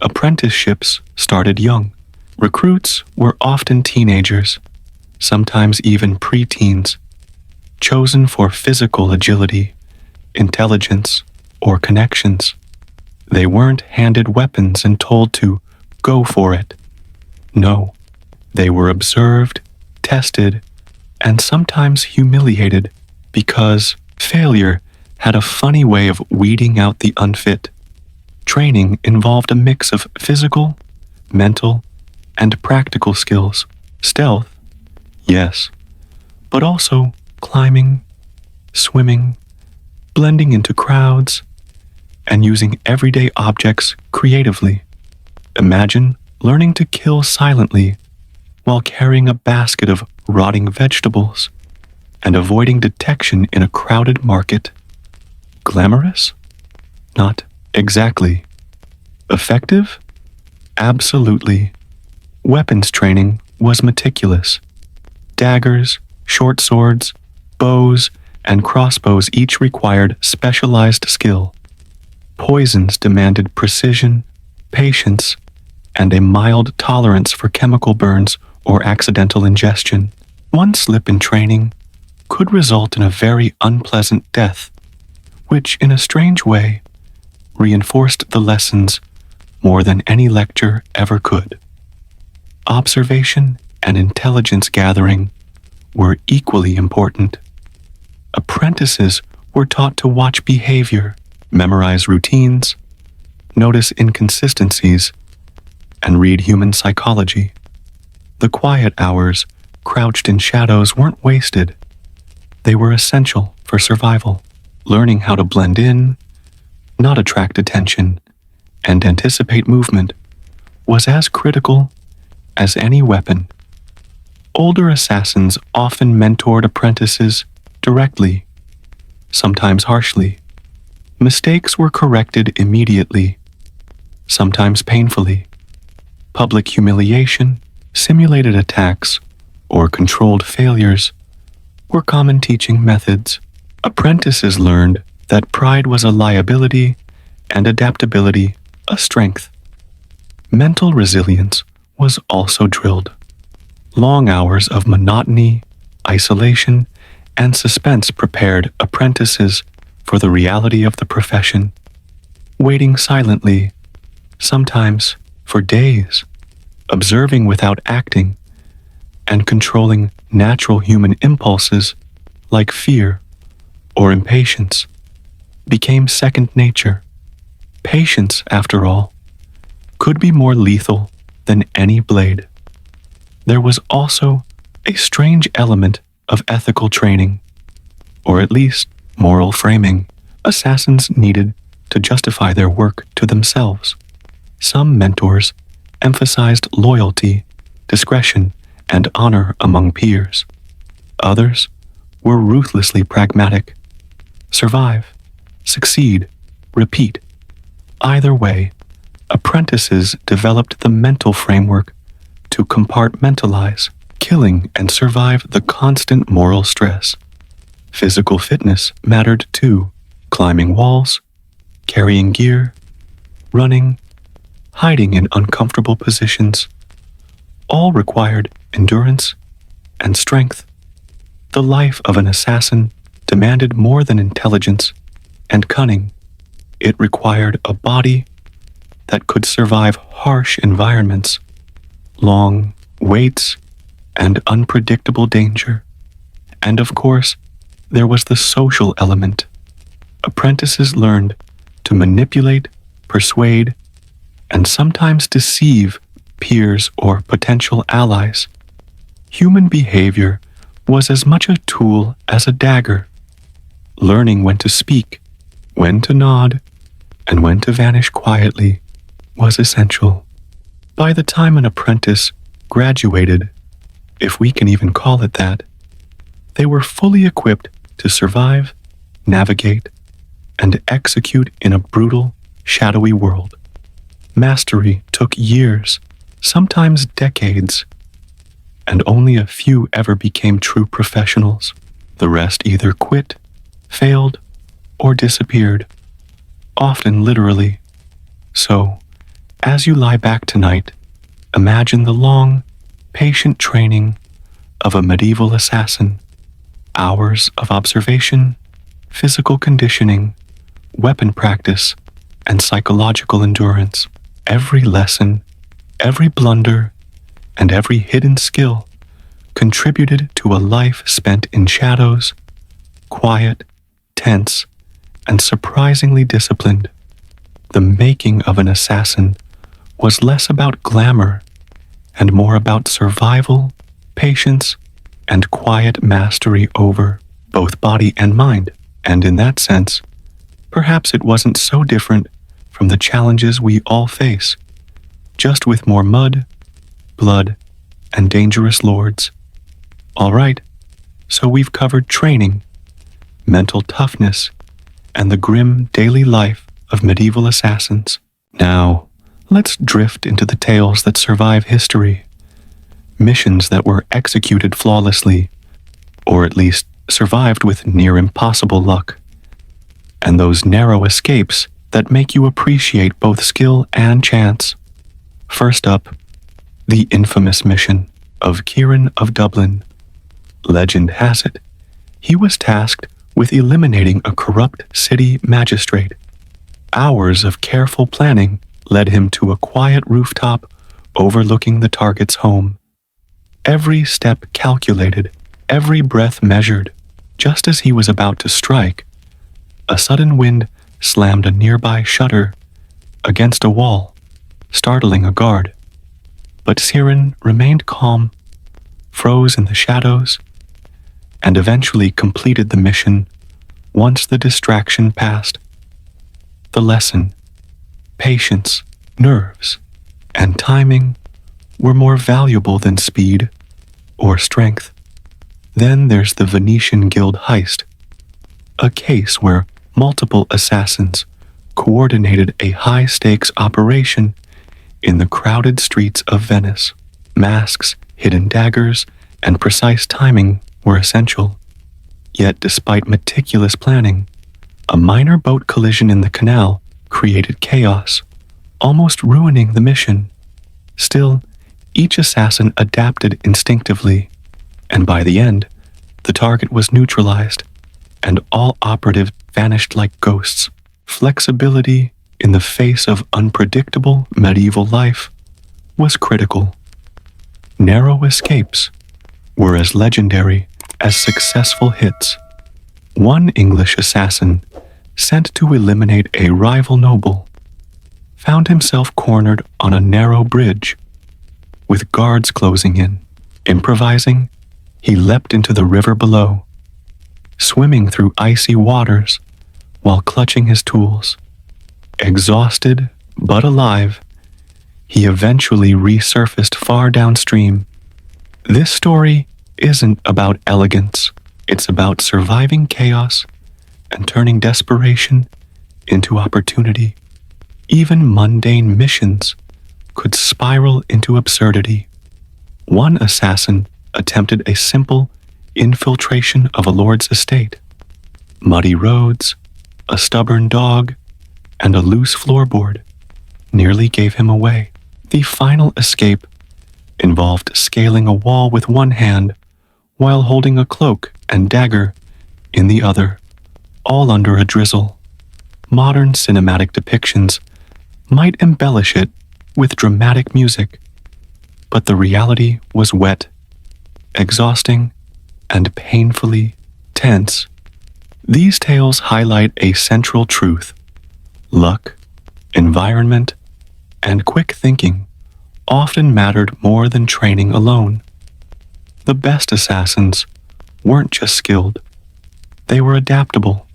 Apprenticeships started young. Recruits were often teenagers, sometimes even preteens, chosen for physical agility, intelligence, or connections. They weren't handed weapons and told to go for it. No, they were observed, tested, and sometimes humiliated because failure had a funny way of weeding out the unfit. Training involved a mix of physical, mental, and practical skills. Stealth, yes, but also climbing, swimming, blending into crowds, and using everyday objects creatively. Imagine learning to kill silently while carrying a basket of rotting vegetables and avoiding detection in a crowded market. Glamorous? Not exactly. Effective? Absolutely. Weapons training was meticulous. Daggers, short swords, bows, and crossbows each required specialized skill. Poisons demanded precision, patience, and a mild tolerance for chemical burns or accidental ingestion. One slip in training could result in a very unpleasant death, which, in a strange way, reinforced the lessons more than any lecture ever could. Observation and intelligence gathering were equally important. Apprentices were taught to watch behavior, memorize routines, notice inconsistencies, and read human psychology. The quiet hours crouched in shadows weren't wasted. They were essential for survival. Learning how to blend in, not attract attention, and anticipate movement was as critical as any weapon. Older assassins often mentored apprentices directly, sometimes harshly. Mistakes were corrected immediately, sometimes painfully. Public humiliation, simulated attacks, or controlled failures were common teaching methods. Apprentices learned that pride was a liability and adaptability a strength. Mental resilience was also drilled. Long hours of monotony, isolation, and suspense prepared apprentices for the reality of the profession. Waiting silently, sometimes for days, observing without acting, and controlling natural human impulses like fear or impatience became second nature. Patience, after all, could be more lethal than any blade. There was also a strange element of ethical training, or at least moral framing. Assassins needed to justify their work to themselves. Some mentors emphasized loyalty, discretion, and honor among peers. Others were ruthlessly pragmatic. Survive, succeed, repeat. Either way, apprentices developed the mental framework to compartmentalize, killing, and survive the constant moral stress. Physical fitness mattered too. Climbing walls, carrying gear, running, hiding in uncomfortable positions, all required endurance and strength. The life of an assassin demanded more than intelligence and cunning. It required a body that could survive harsh environments, long waits, and unpredictable danger. And of course, there was the social element. Apprentices learned to manipulate, persuade, and sometimes deceive peers or potential allies. Human behavior was as much a tool as a dagger. Learning when to speak, when to nod, and when to vanish quietly was essential. By the time an apprentice graduated, if we can even call it that, they were fully equipped to survive, navigate, and execute in a brutal, shadowy world. Mastery took years, sometimes decades, and only a few ever became true professionals. The rest either quit, failed, or disappeared, often literally. So, as you lie back tonight, imagine the long, patient training of a medieval assassin. Hours of observation, physical conditioning, weapon practice, and psychological endurance. Every lesson, every blunder, and every hidden skill contributed to a life spent in shadows, quiet, tense, and surprisingly disciplined. The making of an assassin was less about glamour and more about survival, patience, and quiet mastery over both body and mind. And in that sense, perhaps it wasn't so different from the challenges we all face, just with more mud, blood, and dangerous lords. All right, so we've covered training, mental toughness, and the grim daily life of medieval assassins. Now, let's drift into the tales that survive history, missions that were executed flawlessly, or at least survived with near impossible luck, and those narrow escapes that make you appreciate both skill and chance. First up, the infamous mission of Kieran of Dublin. Legend has it, he was tasked with eliminating a corrupt city magistrate. Hours of careful planning led him to a quiet rooftop overlooking the target's home. Every step calculated, every breath measured. Just as he was about to strike, a sudden wind slammed a nearby shutter against a wall, startling a guard. But Siren remained calm, froze in the shadows, and eventually completed the mission once the distraction passed. The lesson: patience, nerves, and timing were more valuable than speed or strength. Then there's the Venetian Guild heist, a case where multiple assassins coordinated a high-stakes operation in the crowded streets of Venice. Masks, hidden daggers, and precise timing were essential. Yet despite meticulous planning, a minor boat collision in the canal created chaos, almost ruining the mission. Still, each assassin adapted instinctively, and by the end, the target was neutralized, and all operatives vanished like ghosts. Flexibility in the face of unpredictable medieval life was critical. Narrow escapes were as legendary as successful hits. One English assassin, sent to eliminate a rival noble, found himself cornered on a narrow bridge, with guards closing in. Improvising, he leapt into the river below, swimming through icy waters while clutching his tools. Exhausted but alive, he eventually resurfaced far downstream. This story isn't about elegance, it's about surviving chaos and turning desperation into opportunity. Even mundane missions could spiral into absurdity. One assassin attempted a simple infiltration of a lord's estate. Muddy roads, a stubborn dog, and a loose floorboard nearly gave him away. The final escape involved scaling a wall with one hand while holding a cloak and dagger in the other, all under a drizzle. Modern cinematic depictions might embellish it with dramatic music, but the reality was wet, exhausting, and painfully tense. These tales highlight a central truth: luck, environment, and quick thinking often mattered more than training alone. The best assassins weren't just skilled, they were adaptable,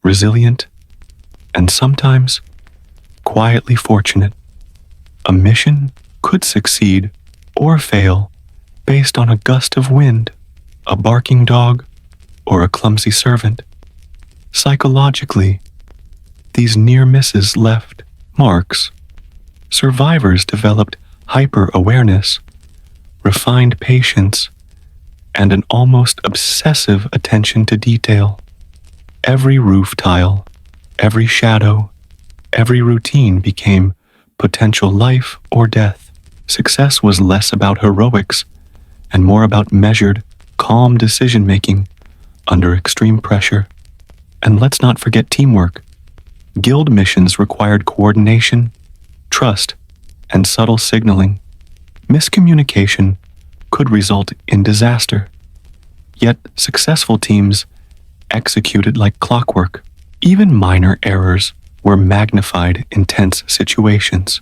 resilient, and sometimes quietly fortunate. A mission could succeed or fail based on a gust of wind, a barking dog, or a clumsy servant. Psychologically, these near misses left marks. Survivors developed hyper-awareness, refined patience, and an almost obsessive attention to detail. Every roof tile, every shadow, every routine became potential life or death. Success was less about heroics and more about measured, calm decision-making under extreme pressure. And let's not forget teamwork. Guild missions required coordination, trust, and subtle signaling. Miscommunication could result in disaster. Yet successful teams executed like clockwork. Even minor errors were magnified in tense situations.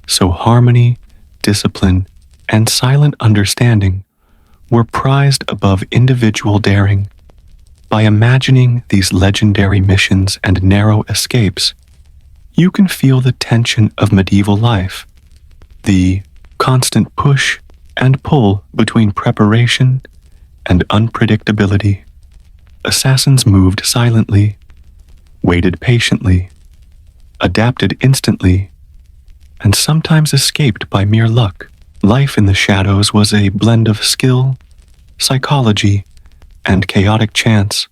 So harmony, discipline, and silent understanding were prized above individual daring. By imagining these legendary missions and narrow escapes, you can feel the tension of medieval life, the constant push and pull between preparation and unpredictability. Assassins moved silently, waited patiently, adapted instantly, and sometimes escaped by mere luck. Life in the shadows was a blend of skill, psychology, and chaotic chance.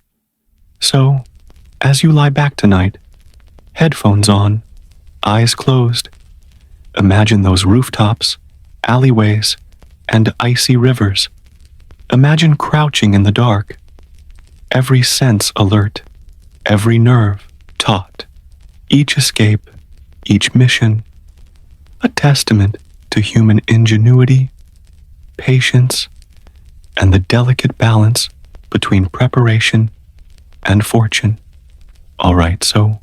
So, as you lie back tonight, Headphones on, eyes closed. Imagine those rooftops, alleyways, and icy rivers. Imagine crouching in the dark, every sense alert, every nerve taut, each escape, each mission, a testament to human ingenuity, patience, and the delicate balance between preparation and fortune. All right, so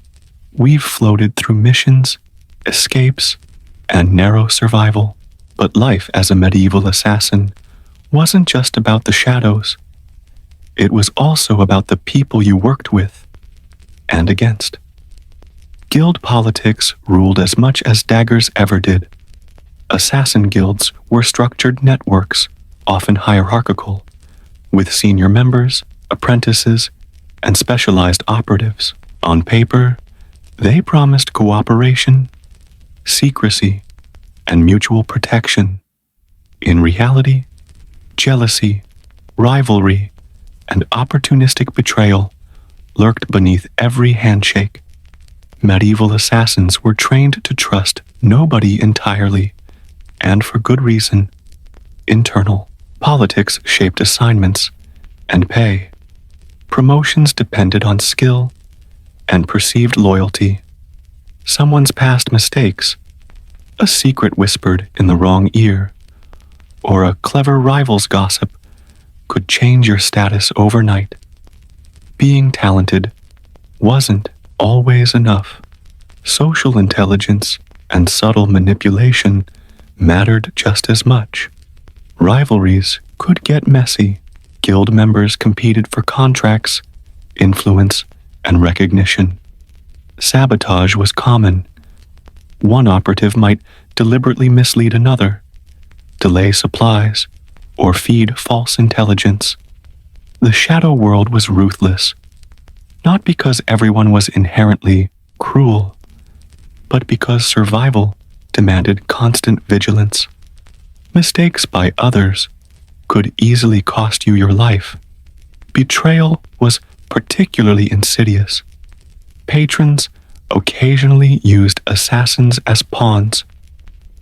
we've floated through missions, escapes, and narrow survival. But life as a medieval assassin wasn't just about the shadows. It was also about the people you worked with and against. Guild politics ruled as much as daggers ever did. Assassin guilds were structured networks, often hierarchical, with senior members, apprentices, and specialized operatives. On paper, they promised cooperation, secrecy, and mutual protection. In reality, jealousy, rivalry, and opportunistic betrayal lurked beneath every handshake. Medieval assassins were trained to trust nobody entirely, and for good reason. Internal politics shaped assignments and pay. Promotions depended on skill and perceived loyalty. Someone's past mistakes, a secret whispered in the wrong ear, or a clever rival's gossip could change your status overnight. Being talented wasn't always enough. Social intelligence and subtle manipulation mattered just as much. Rivalries could get messy. Guild members competed for contracts, influence, and recognition. Sabotage was common. One operative might deliberately mislead another, delay supplies, or feed false intelligence. The shadow world was ruthless, not because everyone was inherently cruel, but because survival demanded constant vigilance. Mistakes by others could easily cost you your life. Betrayal was particularly insidious. Patrons occasionally used assassins as pawns,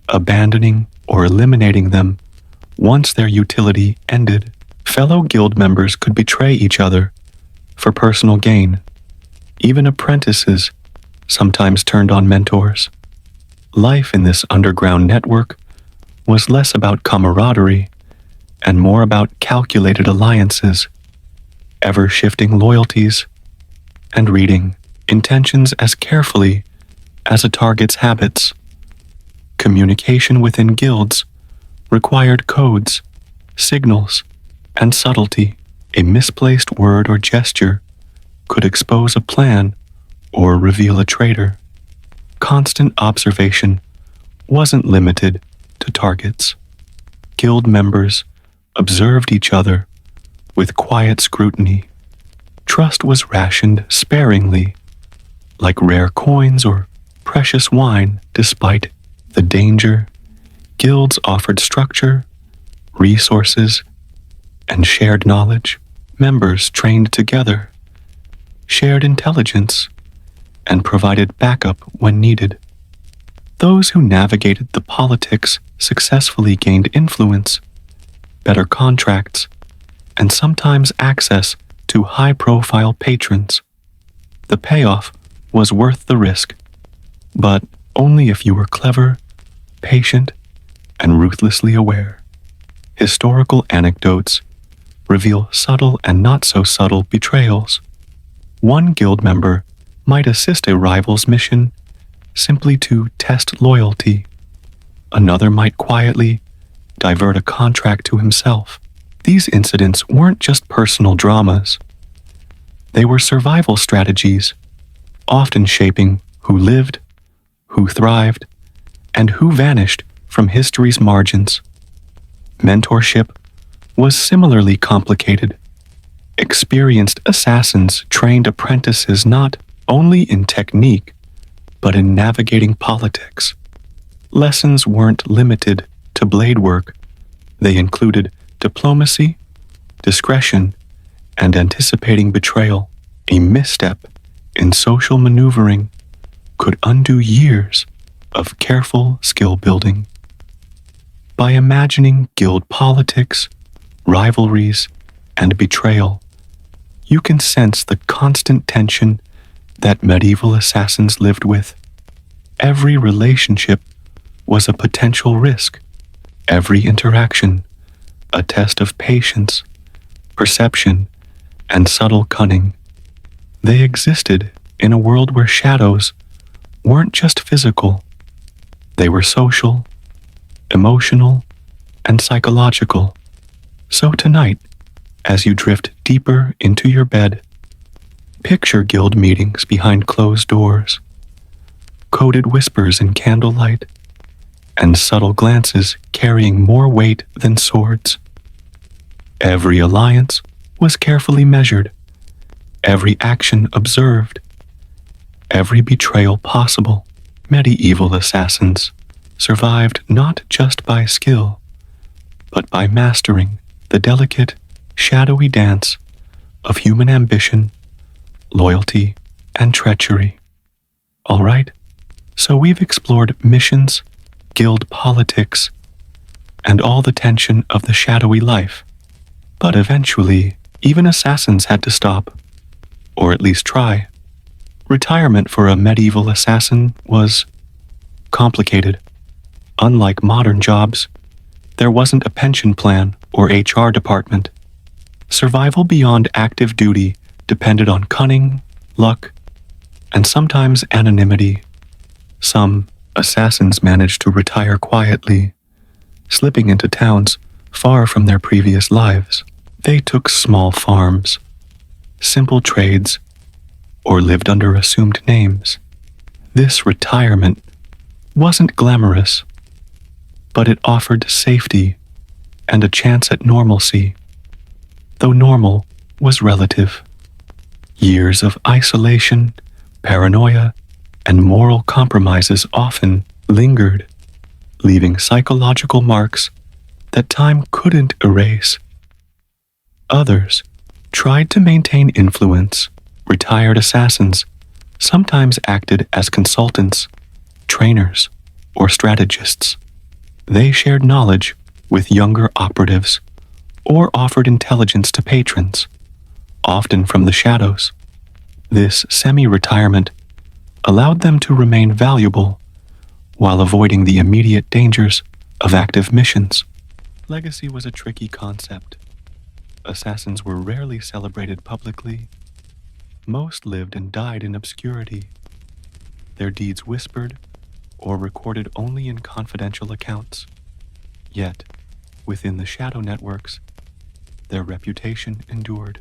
abandoning or eliminating them once their utility ended. Fellow guild members could betray each other for personal gain. Even apprentices sometimes turned on mentors. Life in this underground network was less about camaraderie and more about calculated alliances, ever-shifting loyalties, and reading intentions as carefully as a target's habits. Communication within guilds required codes, signals, and subtlety. A misplaced word or gesture could expose a plan or reveal a traitor. Constant observation wasn't limited to targets. Guild members observed each other with quiet scrutiny. Trust was rationed sparingly, like rare coins or precious wine. Despite the danger, guilds offered structure, resources, and shared knowledge. Members trained together, shared intelligence, and provided backup when needed. Those who navigated the politics successfully gained influence, better contracts, and sometimes access to high-profile patrons. The payoff was worth the risk, but only if you were clever, patient, and ruthlessly aware. Historical anecdotes reveal subtle and not-so-subtle betrayals. One guild member might assist a rival's mission simply to test loyalty. Another might quietly divert a contract to himself. These incidents weren't just personal dramas. They were survival strategies, often shaping who lived, who thrived, and who vanished from history's margins. Mentorship was similarly complicated. Experienced assassins trained apprentices not only in technique, but in navigating politics. Lessons weren't limited to blade work. They included diplomacy, discretion, and anticipating betrayal. A misstep in social maneuvering could undo years of careful skill building. By imagining guild politics, rivalries, and betrayal, you can sense the constant tension that medieval assassins lived with. Every relationship was a potential risk, every interaction a test of patience, perception, and subtle cunning. They existed in a world where shadows weren't just physical, they were social, emotional, and psychological. So tonight, as you drift deeper into your bed, picture guild meetings behind closed doors, coded whispers in candlelight, and subtle glances carrying more weight than swords. Every alliance was carefully measured, every action observed, every betrayal possible. Medieval assassins survived not just by skill, but by mastering the delicate, shadowy dance of human ambition, loyalty, and treachery. All right, so we've explored missions, guild politics, and all the tension of the shadowy life. But eventually, even assassins had to stop, or at least try. Retirement for a medieval assassin was complicated. Unlike modern jobs, there wasn't a pension plan or HR department. Survival beyond active duty depended on cunning, luck, and sometimes anonymity. Some assassins managed to retire quietly, slipping into towns far from their previous lives. They took small farms, simple trades, or lived under assumed names. This retirement wasn't glamorous, but it offered safety and a chance at normalcy, though normal was relative. Years of isolation, paranoia, and moral compromises often lingered, leaving psychological marks that time couldn't erase. Others tried to maintain influence. Retired assassins sometimes acted as consultants, trainers, or strategists. They shared knowledge with younger operatives or offered intelligence to patrons, often from the shadows. This semi-retirement allowed them to remain valuable while avoiding the immediate dangers of active missions. Legacy was a tricky concept. Assassins were rarely celebrated publicly. Most lived and died in obscurity, their deeds whispered or recorded only in confidential accounts. Yet, within the shadow networks, their reputation endured.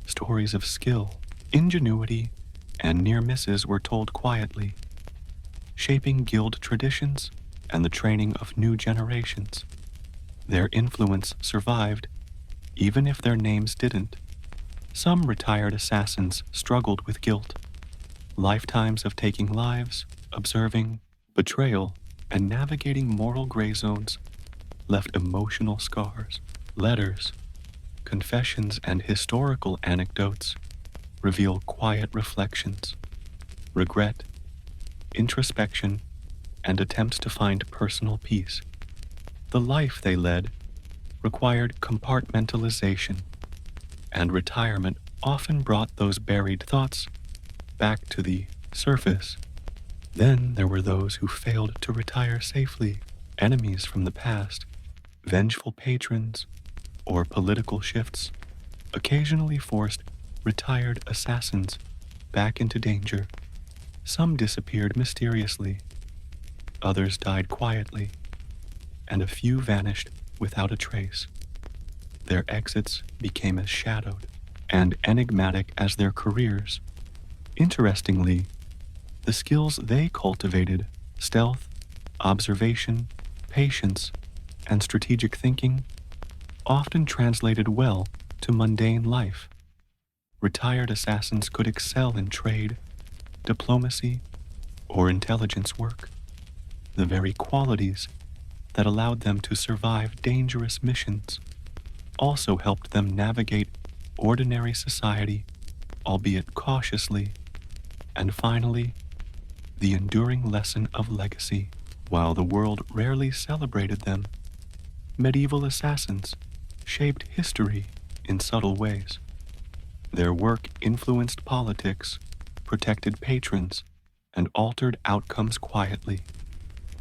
Stories of skill, ingenuity, and near misses were told quietly, shaping guild traditions and the training of new generations. Their influence survived, even if their names didn't. Some retired assassins struggled with guilt, lifetimes of taking lives, observing, betrayal, and navigating moral gray zones left emotional scars. Letters, confessions, and historical anecdotes reveal quiet reflections, regret, introspection, and attempts to find personal peace. The life they led required compartmentalization, and retirement often brought those buried thoughts back to the surface. Then there were those who failed to retire safely, enemies from the past, vengeful patrons, or political shifts occasionally forced retired assassins back into danger. Some disappeared mysteriously, others died quietly, and a few vanished without a trace. Their exits became as shadowed and enigmatic as their careers. Interestingly, the skills they cultivated, stealth, observation, patience, and strategic thinking, often translated well to mundane life. Retired assassins could excel in trade, diplomacy, or intelligence work, the very qualities that allowed them to survive dangerous missions also helped them navigate ordinary society, albeit cautiously. And finally, the enduring lesson of legacy. While the world rarely celebrated them, medieval assassins shaped history in subtle ways. Their work influenced politics, protected patrons, and altered outcomes quietly.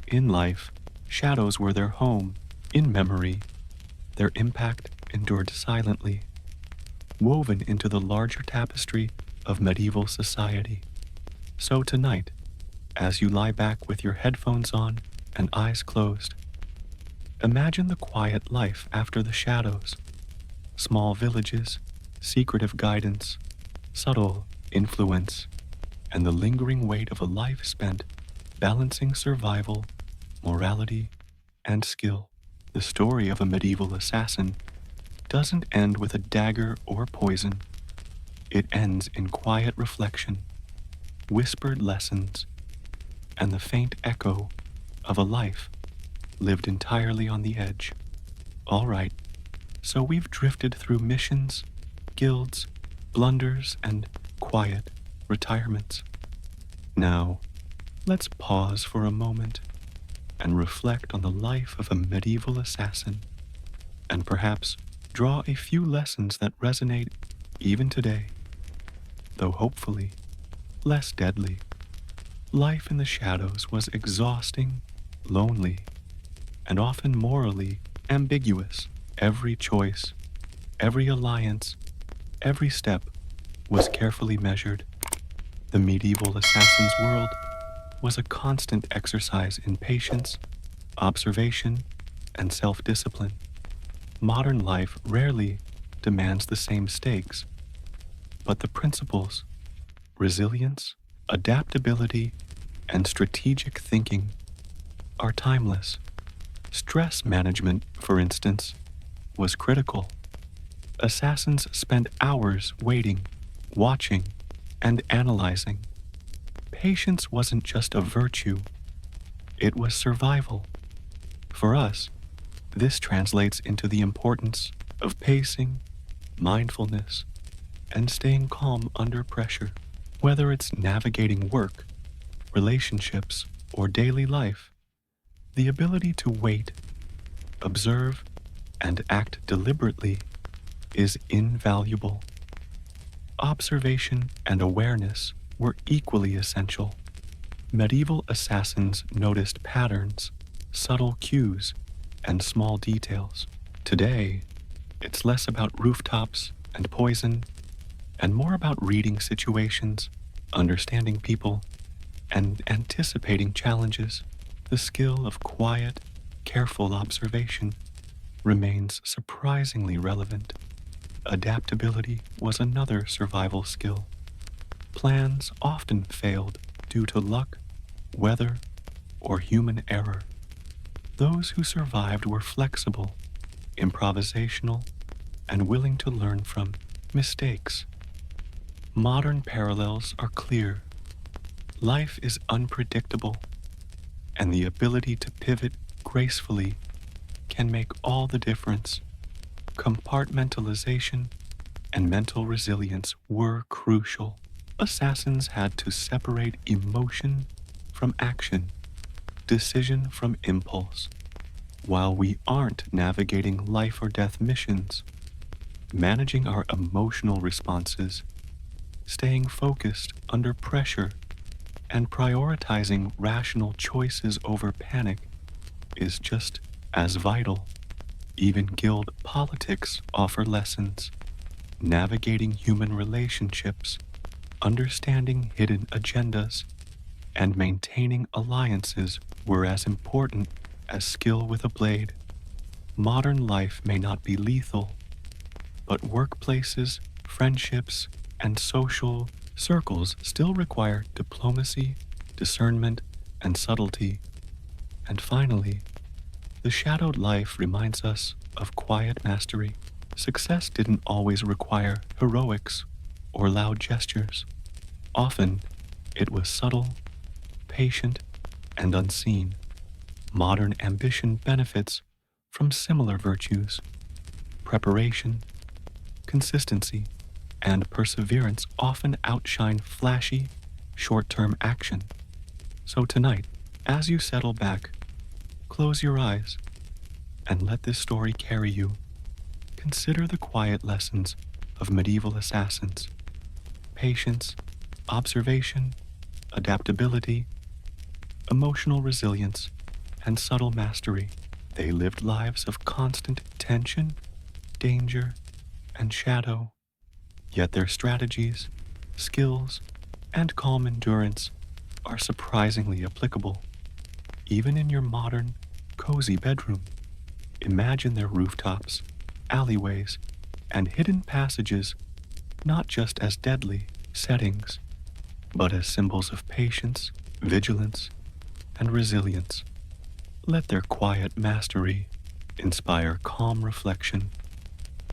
In life, shadows were their home. In memory, their impact endured silently, woven into the larger tapestry of medieval society. So tonight, as you lie back with your headphones on and eyes closed, imagine the quiet life after the shadows. Small villages, secretive guidance, subtle influence, and the lingering weight of a life spent balancing survival, morality, and skill. The story of a medieval assassin doesn't end with a dagger or poison. It ends in quiet reflection, whispered lessons, and the faint echo of a life lived entirely on the edge. All right, so we've drifted through missions, guilds, blunders, and quiet retirements. Now, let's pause for a moment and reflect on the life of a medieval assassin, and perhaps draw a few lessons that resonate even today, though hopefully less deadly. Life in the shadows was exhausting, lonely, and often morally ambiguous. Every choice, every alliance, every step was carefully measured. The medieval assassin's world was a constant exercise in patience, observation, and self-discipline. Modern life rarely demands the same stakes, but the principles, resilience, adaptability, and strategic thinking are timeless. Stress management, for instance, was critical. Assassins spent hours waiting, watching, and analyzing. Patience wasn't just a virtue, it was survival. For us, this translates into the importance of pacing, mindfulness, and staying calm under pressure. Whether it's navigating work, relationships, or daily life, the ability to wait, observe, and act deliberately is invaluable. Observation and awareness were equally essential. Medieval assassins noticed patterns, subtle cues, and small details. Today, it's less about rooftops and poison, and more about reading situations, understanding people, and anticipating challenges. The skill of quiet, careful observation remains surprisingly relevant. Adaptability was another survival skill. Plans often failed due to luck, weather, or human error. Those who survived were flexible, improvisational, and willing to learn from mistakes. Modern parallels are clear. Life is unpredictable, and the ability to pivot gracefully can make all the difference. Compartmentalization and mental resilience were crucial. Assassins had to separate emotion from action, decision from impulse. While we aren't navigating life or death missions, managing our emotional responses, staying focused under pressure, and prioritizing rational choices over panic is just as vital. Even guild politics offer lessons. Navigating human relationships, understanding hidden agendas, and maintaining alliances were as important as skill with a blade. Modern life may not be lethal, but workplaces, friendships, and social circles still require diplomacy, discernment, and subtlety. And finally, the shadowed life reminds us of quiet mastery. Success didn't always require heroics or loud gestures. Often, it was subtle, patient, and unseen. Modern ambition benefits from similar virtues. Preparation, consistency, and perseverance often outshine flashy, short-term action. So tonight, as you settle back, close your eyes and let this story carry you. Consider the quiet lessons of medieval assassins: patience, observation, adaptability, emotional resilience, and subtle mastery. They lived lives of constant tension, danger, and shadow, yet their strategies, skills, and calm endurance are surprisingly applicable. Even in your modern, cozy bedroom, imagine their rooftops, alleyways, and hidden passages not just as deadly settings, but as symbols of patience, vigilance, and resilience. Let their quiet mastery inspire calm reflection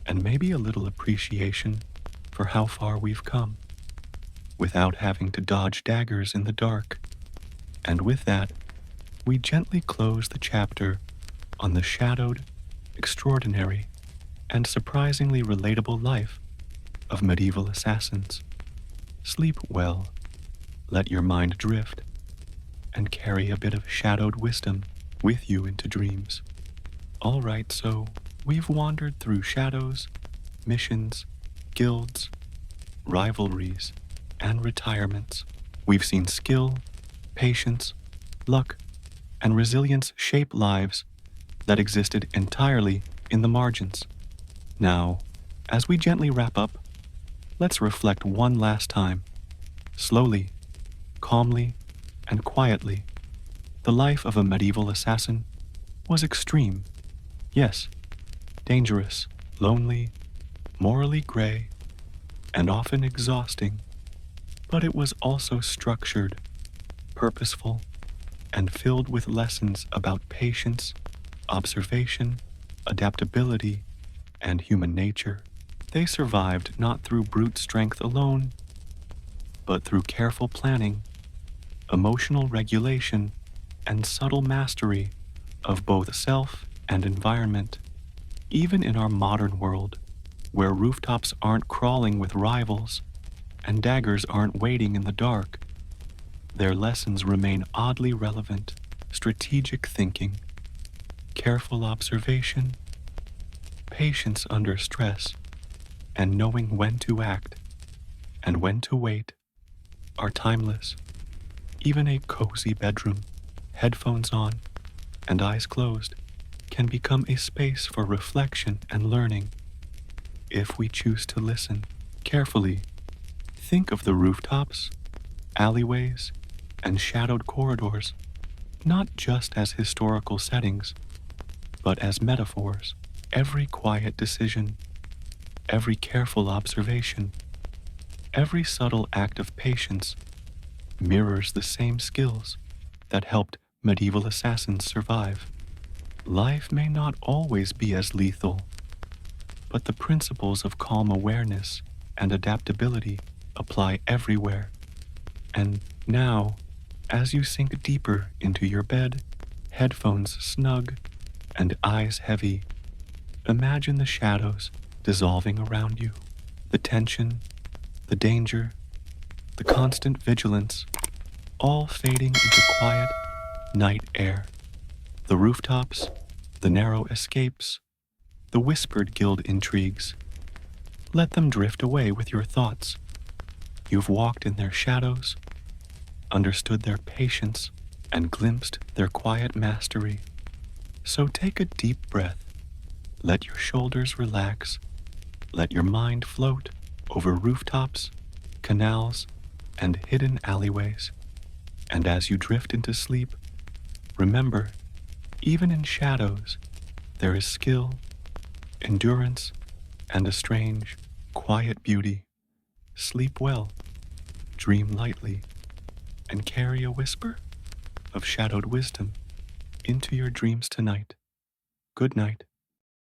and maybe a little appreciation for how far we've come without having to dodge daggers in the dark. And with that, we gently close the chapter on the shadowed, extraordinary, and surprisingly relatable life of medieval assassins. Sleep well, let your mind drift, and carry a bit of shadowed wisdom with you into dreams. All right, so we've wandered through shadows, missions, guilds, rivalries, and retirements. We've seen skill, patience, luck, and resilience shape lives that existed entirely in the margins. Now, as we gently wrap up, let's reflect one last time, slowly, calmly, and quietly. The life of a medieval assassin was extreme, yes, dangerous, lonely, morally gray, and often exhausting, but it was also structured, purposeful, and filled with lessons about patience, observation, adaptability, and human nature. They survived not through brute strength alone, but through careful planning, emotional regulation, and subtle mastery of both self and environment. Even in our modern world, where rooftops aren't crawling with rivals and daggers aren't waiting in the dark, their lessons remain oddly relevant. Strategic thinking, careful observation, patience under stress, and knowing when to act and when to wait are timeless. Even a cozy bedroom, headphones on, and eyes closed, can become a space for reflection and learning if we choose to listen carefully. Think of the rooftops, alleyways, and shadowed corridors not just as historical settings, but as metaphors. Every quiet decision, every careful observation, every subtle act of patience mirrors the same skills that helped medieval assassins survive. Life may not always be as lethal, but the principles of calm awareness and adaptability apply everywhere. And now, as you sink deeper into your bed, headphones snug and eyes heavy, imagine the shadows dissolving around you, the tension, the danger, the constant vigilance, all fading into quiet night air. The rooftops, the narrow escapes, the whispered guild intrigues. Let them drift away with your thoughts. You've walked in their shadows, understood their patience, and glimpsed their quiet mastery. So take a deep breath. Let your shoulders relax. Let your mind float over rooftops, canals, and hidden alleyways. And as you drift into sleep, remember, even in shadows, there is skill, endurance, and a strange, quiet beauty. Sleep well, dream lightly, and carry a whisper of shadowed wisdom into your dreams tonight. Good night.